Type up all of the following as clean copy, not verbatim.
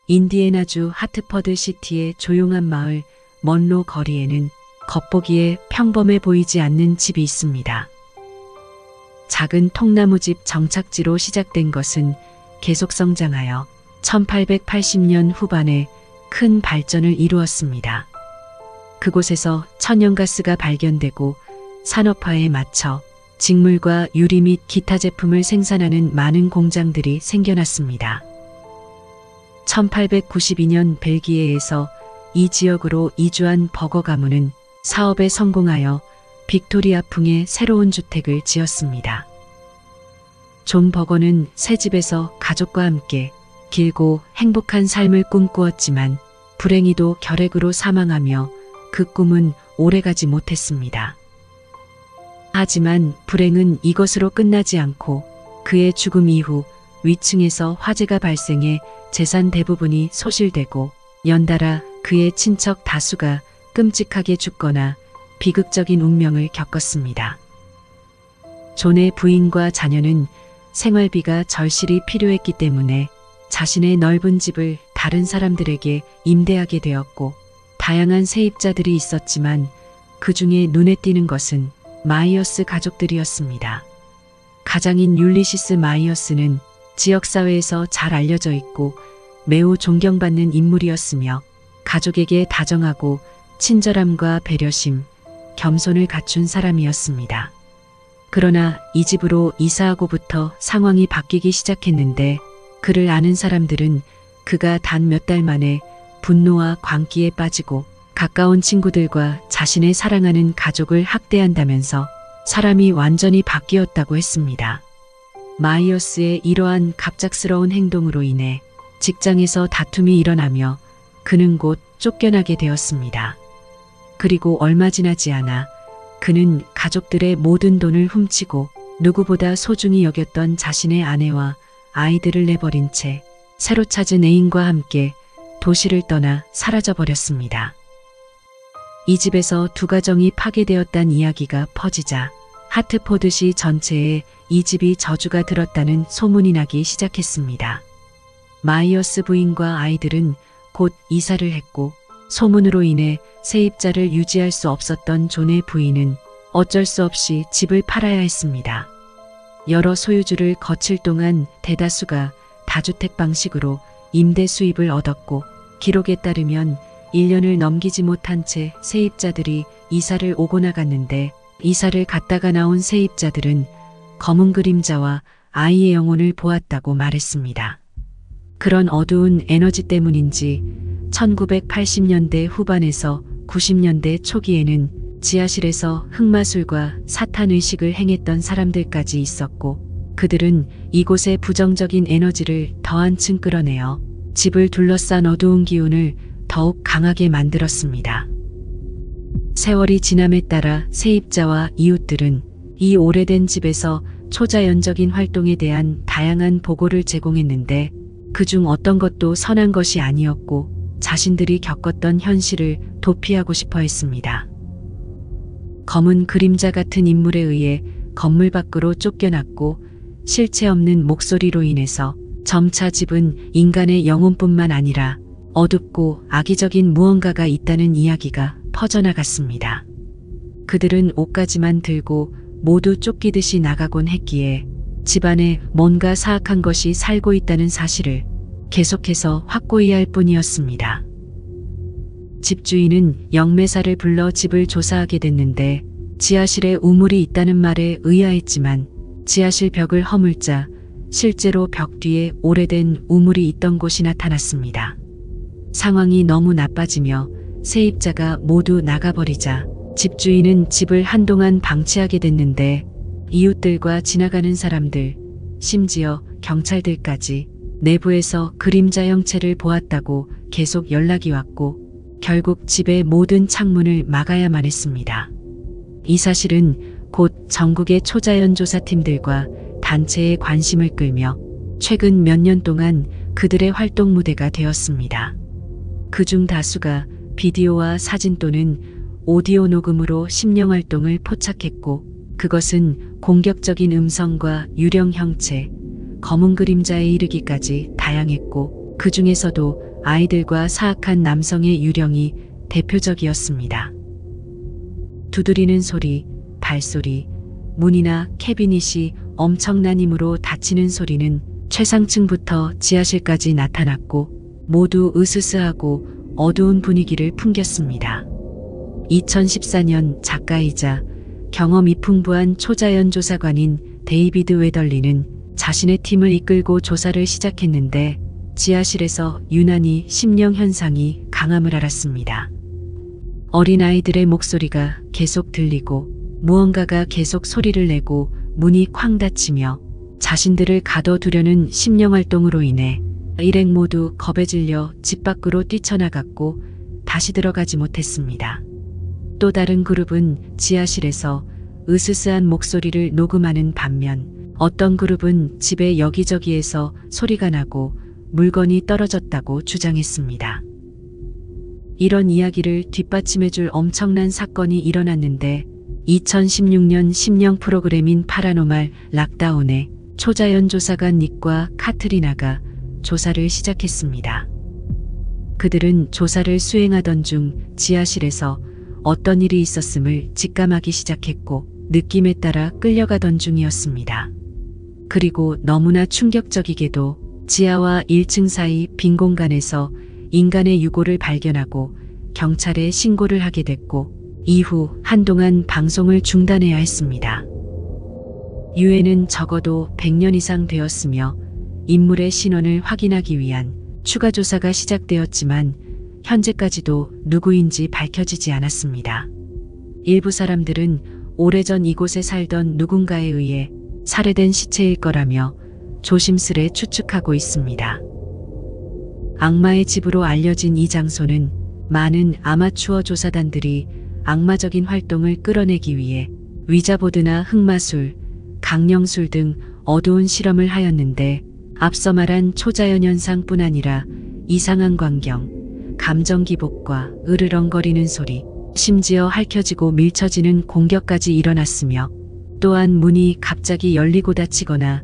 인디애나주 하트퍼드 시티의 조용한 마을 먼로 거리에는 겉보기에 평범해 보이지 않는 집이 있습니다. 작은 통나무집 정착지로 시작된 것은 계속 성장하여 1880년 후반에 큰 발전을 이루었습니다. 그곳에서 천연가스가 발견되고 산업화에 맞춰 직물과 유리 및 기타 제품을 생산하는 많은 공장들이 생겨났습니다. 1892년 벨기에에서 이 지역으로 이주한 버거 가문은 사업에 성공하여 빅토리아풍의 새로운 주택을 지었습니다. 존 버거는 새 집에서 가족과 함께 길고 행복한 삶을 꿈꾸었지만 불행히도 결핵으로 사망하며 그 꿈은 오래가지 못했습니다. 하지만 불행은 이것으로 끝나지 않고 그의 죽음 이후 위층에서 화재가 발생해 재산 대부분이 소실되고 연달아 그의 친척 다수가 끔찍하게 죽거나 비극적인 운명을 겪었습니다. 존의 부인과 자녀는 생활비가 절실히 필요했기 때문에 자신의 넓은 집을 다른 사람들에게 임대하게 되었고 다양한 세입자들이 있었지만 그 중에 눈에 띄는 것은 마이어스 가족들이었습니다. 가장인 율리시스 마이어스는 지역사회에서 잘 알려져 있고 매우 존경받는 인물이었으며 가족에게 다정하고 친절함과 배려심, 겸손을 갖춘 사람이었습니다. 그러나 이 집으로 이사하고부터 상황이 바뀌기 시작했는데 그를 아는 사람들은 그가 단 몇 달 만에 분노와 광기에 빠지고 가까운 친구들과 자신의 사랑하는 가족을 학대한다면서 사람이 완전히 바뀌었다고 했습니다. 마이어스의 이러한 갑작스러운 행동으로 인해 직장에서 다툼이 일어나며 그는 곧 쫓겨나게 되었습니다. 그리고 얼마 지나지 않아 그는 가족들의 모든 돈을 훔치고 누구보다 소중히 여겼던 자신의 아내와 아이들을 내버린 채 새로 찾은 애인과 함께 도시를 떠나 사라져버렸습니다. 이 집에서 두 가정이 파괴되었다는 이야기가 퍼지자 하트포드시 전체에 이 집이 저주가 들었다는 소문이 나기 시작했습니다. 마이어스 부인과 아이들은 곧 이사를 했고 소문으로 인해 세입자를 유지할 수 없었던 존의 부인은 어쩔 수 없이 집을 팔아야 했습니다. 여러 소유주를 거칠 동안 대다수가 다주택 방식으로 임대 수입을 얻었고 기록에 따르면 1년을 넘기지 못한 채 세입자들이 이사를 오고 나갔는데 이사를 갔다가 나온 세입자들은 검은 그림자와 아이의 영혼을 보았다고 말했습니다. 그런 어두운 에너지 때문인지 1980년대 후반에서 90년대 초기에는 지하실에서 흑마술과 사탄의식을 행했던 사람들까지 있었고 그들은 이곳의 부정적인 에너지를 더 한층 끌어내어 집을 둘러싼 어두운 기운을 더욱 강하게 만들었습니다. 세월이 지남에 따라 세입자와 이웃들은 이 오래된 집에서 초자연적인 활동에 대한 다양한 보고를 제공했는데 그중 어떤 것도 선한 것이 아니었고 자신들이 겪었던 현실을 도피하고 싶어 했습니다. 검은 그림자 같은 인물에 의해 건물 밖으로 쫓겨났고 실체 없는 목소리로 인해서 점차 집은 인간의 영혼뿐만 아니라 어둡고 악의적인 무언가가 있다는 이야기가 퍼져나갔습니다. 그들은 옷가지만 들고 모두 쫓기듯이 나가곤 했기에 집안에 뭔가 사악한 것이 살고 있다는 사실을 계속해서 확고히 할 뿐이었습니다. 집주인은 영매사를 불러 집을 조사하게 됐는데 지하실에 우물이 있다는 말에 의아했지만 지하실 벽을 허물자 실제로 벽 뒤에 오래된 우물이 있던 곳이 나타났습니다. 상황이 너무 나빠지며 세입자가 모두 나가버리자 집주인은 집을 한동안 방치하게 됐는데 이웃들과 지나가는 사람들, 심지어 경찰들까지 내부에서 그림자 형체를 보았다고 계속 연락이 왔고 결국 집의 모든 창문을 막아야만 했습니다. 이 사실은 곧 전국의 초자연 조사팀들과 단체의 관심을 끌며 최근 몇 년 동안 그들의 활동 무대가 되었습니다. 그중 다수가 비디오와 사진 또는 오디오 녹음으로 심령 활동을 포착했고 그것은 공격적인 음성과 유령 형체, 검은 그림자에 이르기까지 다양했고 그 중에서도 아이들과 사악한 남성의 유령이 대표적이었습니다. 두드리는 소리, 발소리, 문이나 캐비닛이 엄청난 힘으로 닫히는 소리는 최상층부터 지하실까지 나타났고 모두 으스스하고 어두운 분위기를 풍겼습니다. 2014년 작가이자 경험이 풍부한 초자연 조사관인 데이비드 웨덜리는 자신의 팀을 이끌고 조사를 시작했는데 지하실에서 유난히 심령 현상이 강함을 알았습니다. 어린아이들의 목소리가 계속 들리고 무언가가 계속 소리를 내고 문이 쾅 닫히며 자신들을 가둬두려는 심령활동으로 인해 일행 모두 겁에 질려 집 밖으로 뛰쳐나갔고 다시 들어가지 못했습니다. 또 다른 그룹은 지하실에서 으스스한 목소리를 녹음하는 반면 어떤 그룹은 집의 여기저기에서 소리가 나고 물건이 떨어졌다고 주장했습니다. 이런 이야기를 뒷받침해줄 엄청난 사건이 일어났는데 2016년 심령 프로그램인 파라노말 락다운에 초자연 조사관 닉과 카트리나가 조사를 시작했습니다. 그들은 조사를 수행하던 중 지하실에서 어떤 일이 있었음을 직감하기 시작했고 느낌에 따라 끌려가던 중이었습니다. 그리고 너무나 충격적이게도 지하와 1층 사이 빈 공간에서 인간의 유골을 발견하고 경찰에 신고를 하게 됐고 이후 한동안 방송을 중단해야 했습니다. 유해는 적어도 100년 이상 되었으며 인물의 신원을 확인하기 위한 추가 조사가 시작되었지만 현재까지도 누구인지 밝혀지지 않았습니다. 일부 사람들은 오래전 이곳에 살던 누군가에 의해 살해된 시체일 거라며 조심스레 추측하고 있습니다. 악마의 집으로 알려진 이 장소는 많은 아마추어 조사단들이 악마적인 활동을 끌어내기 위해 위자보드나 흑마술, 강령술 등 어두운 실험을 하였는데 앞서 말한 초자연 현상뿐 아니라 이상한 광경, 감정 기복과 으르렁거리는 소리, 심지어 핥혀지고 밀쳐지는 공격까지 일어났으며 또한 문이 갑자기 열리고 닫히거나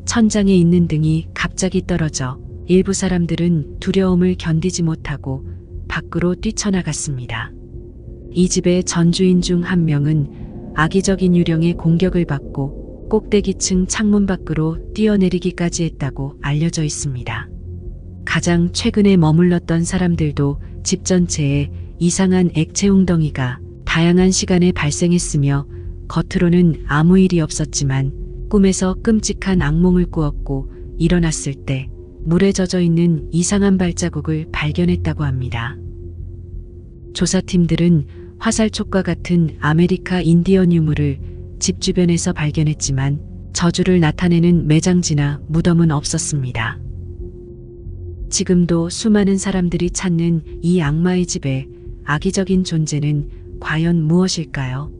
천장에 있는 등이 갑자기 떨어져 일부 사람들은 두려움을 견디지 못하고 밖으로 뛰쳐나갔습니다. 이 집의 전주인 중 한 명은 악의적인 유령의 공격을 받고 꼭대기층 창문 밖으로 뛰어내리기까지 했다고 알려져 있습니다. 가장 최근에 머물렀던 사람들도 집 전체에 이상한 액체 웅덩이가 다양한 시간에 발생했으며 겉으로는 아무 일이 없었지만 꿈에서 끔찍한 악몽을 꾸었고 일어났을 때 물에 젖어 있는 이상한 발자국을 발견했다고 합니다. 조사팀들은 화살촉과 같은 아메리카 인디언 유물을 집 주변에서 발견했지만 저주를 나타내는 매장지나 무덤은 없었습니다. 지금도 수많은 사람들이 찾는 이 악마의 집의 악의적인 존재는 과연 무엇일까요?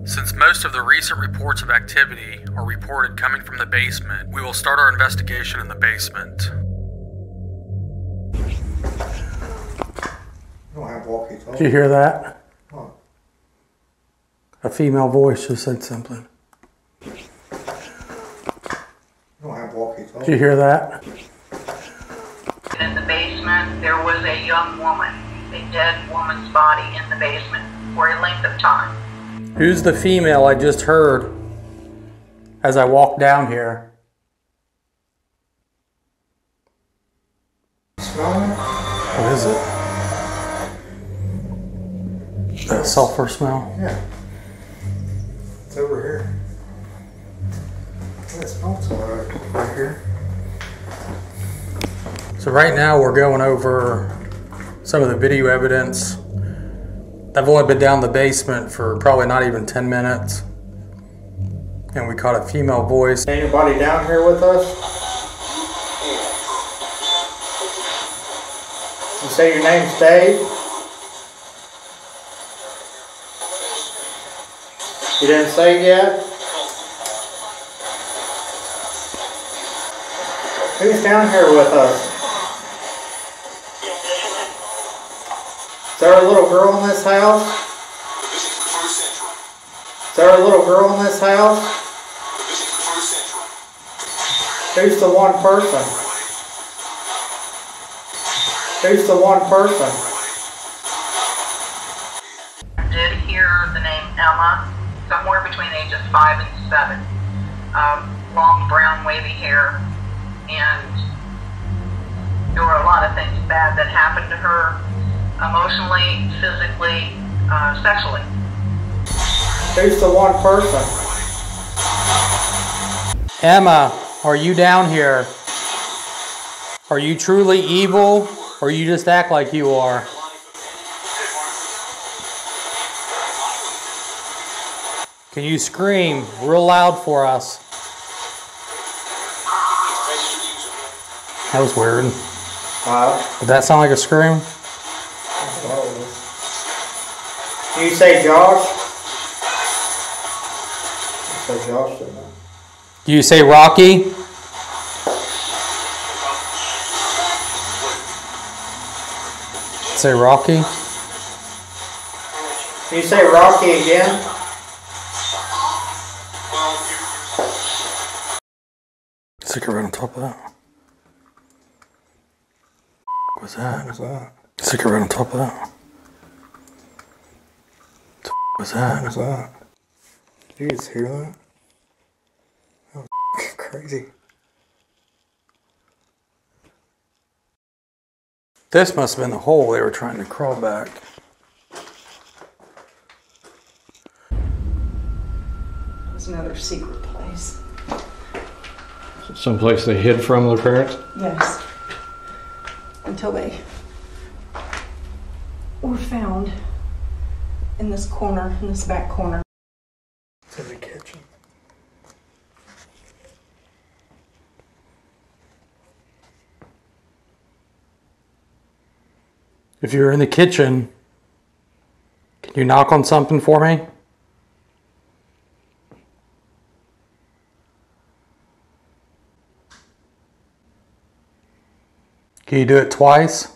Since most of the recent reports of activity are reported coming from the basement, we will start our investigation in the basement. Did you hear that? A female voice just said something. Did you hear that? In the basement, there was a young woman, a dead woman's body in the basement for a length of time. Who's the female I just heard as I walked down here? What is it? That sulfur smell? Yeah. It's over here. Yeah, it smells right here. So right now we're going over some of the video evidence. I've only been down the basement for probably not even 10 minutes. And we caught a female voice. Anybody down here with us? You say your name's Dave? You didn't say yet? Who's down here with us? Is there a little girl in this house? Is there a little girl in this house? Who's the one person? Who's the one person? I did hear the name Emma, somewhere between ages 5 and 7. Long brown wavy hair, and there were a lot of things bad that happened to her, emotionally, physically, sexually. Who's the one person? Emma, are you down here? Are you truly evil, or you just act like you are? Can you scream real loud for us? That was weird. Did that sound like a scream? Do you say Josh? I say Josh, didn't I? Do you say Rocky? Say Rocky? Do you say Rocky again? Stick it right on top of that. What's that? What's that? Stick it right on top of that. What's that? What's that? Did you just hear that? That was crazy. This must have been the hole they were trying to crawl back. It was another secret place. Someplace they hid from their parents? Yes. Until they were found in this corner, in this back corner. It's in the kitchen. If you're in the kitchen, can you knock on something for me? Can you do it twice?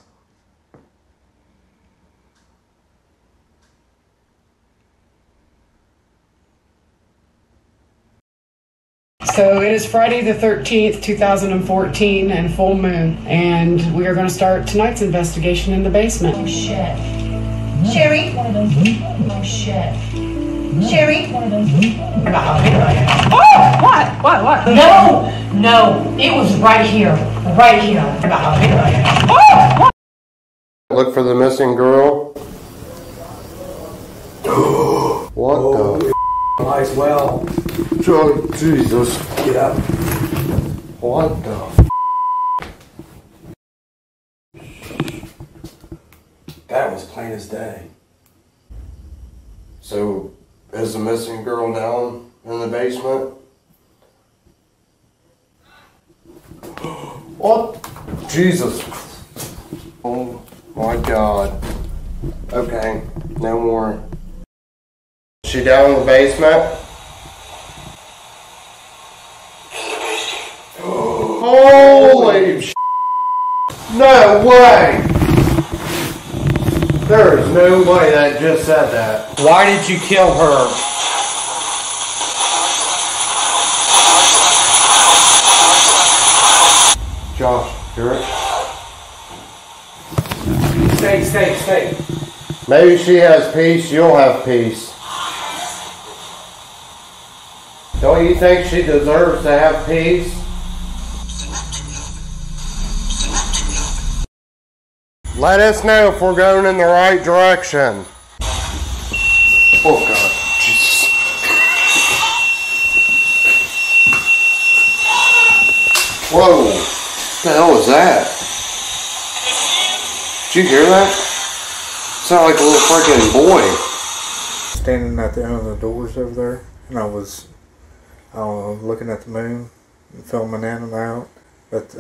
So it is Friday the 13th, 2014, and full moon, and we are going to start tonight's investigation in the basement. Oh shit. Sherry? Oh shit. Sherry? Oh! What? No, it was right here. Right here. Oh! Look for the missing girl. What the? Might as well. Oh, Jesus. Get up. What the? That was plain as day. So, is the missing girl down in the basement? What? Jesus. Oh my God. Okay, no more. She down in the basement? Holy sh**. No way! There is no way that just said that. Why did you kill her? Josh, hear it? Stay. Maybe she has peace, you'll have peace. Don't you think she deserves to have peace? Let us know if we're going in the right direction. Oh God, Jesus. Whoa, what the hell was that? Did you hear that? Sounded like a little freaking boy. Standing at the end of the doors over there, and I was looking at the moon and filming in and out, but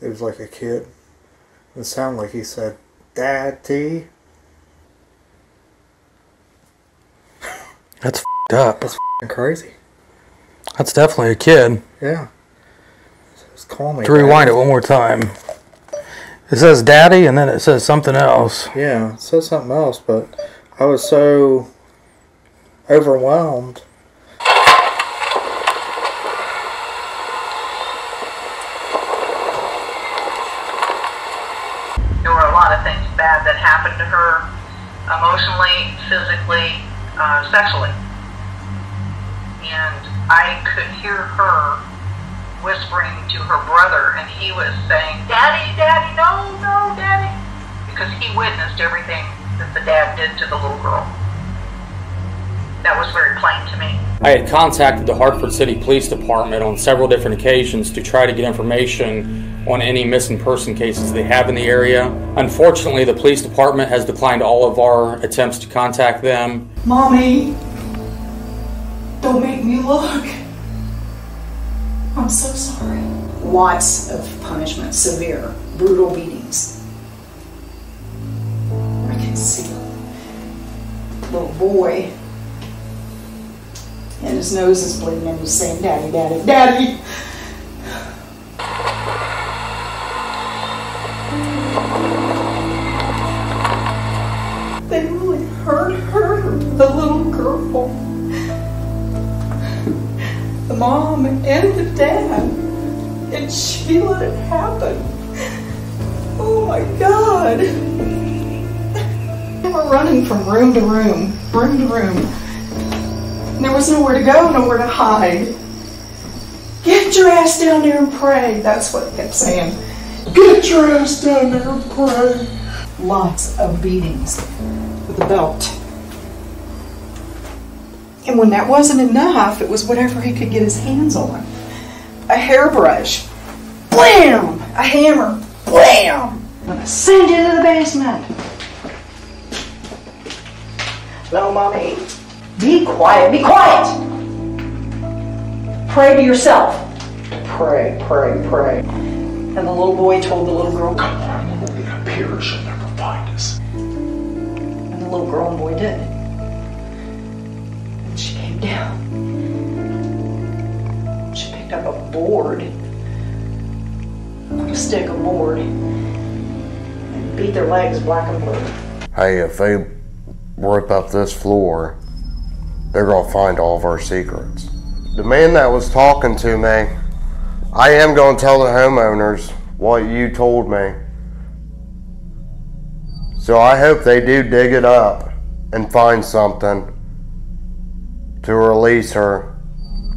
it was like a kid. It sounded like he said, "Daddy." That's f***ed up. That's f***ing crazy. That's definitely a kid. Yeah. It's call me. To rewind Daddy. it one more time. It says daddy and then it says something else. Yeah, it says something else, but I was so overwhelmed. There were a lot of things bad that happened to her, emotionally, physically, sexually. And I could hear her whispering to her brother, and he was saying, "Daddy, Daddy, no, no, Daddy," because he witnessed everything that the dad did to the little girl. That was very plain to me. I had contacted the Hartford City Police Department on several different occasions to try to get information on any missing person cases they have in the area. Unfortunately, the police department has declined all of our attempts to contact them. Mommy, don't make me look. I'm so sorry. Lots of punishment, severe, brutal beatings. I can see a little boy, and his nose is bleeding, and he's saying, "Daddy, Daddy, Daddy." They really hurt her, the little girl. The mom and the dad. And she let it happen. Oh my God. They were running from room to room, room to room. And there was nowhere to go, nowhere to hide. Get your ass down there and pray. That's what they kept saying. Get your ass down there and pray. Lots of beatings with a belt. And when that wasn't enough, it was whatever he could get his hands on. A hairbrush, blam! A hammer, blam! I'm gonna send you to the basement. No, Mommy. Be quiet, be quiet! Pray to yourself. Pray, pray, pray. And the little boy told the little girl, "Come on, we'll get up here, she'll never find us." And the little girl and boy did. And she came down. She picked up a board, a stick of board, and beat their legs black and blue. Hey, if they rip up this floor, they're gonna find all of our secrets. The man that was talking to me, I am gonna tell the homeowners what you told me. So I hope they do dig it up and find something to release her,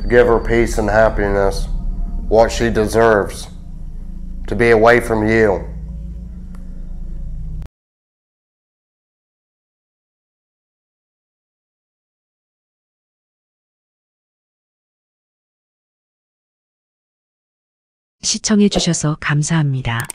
to give her peace and happiness, what she deserves, to be away from you. 시청해주셔서 감사합니다.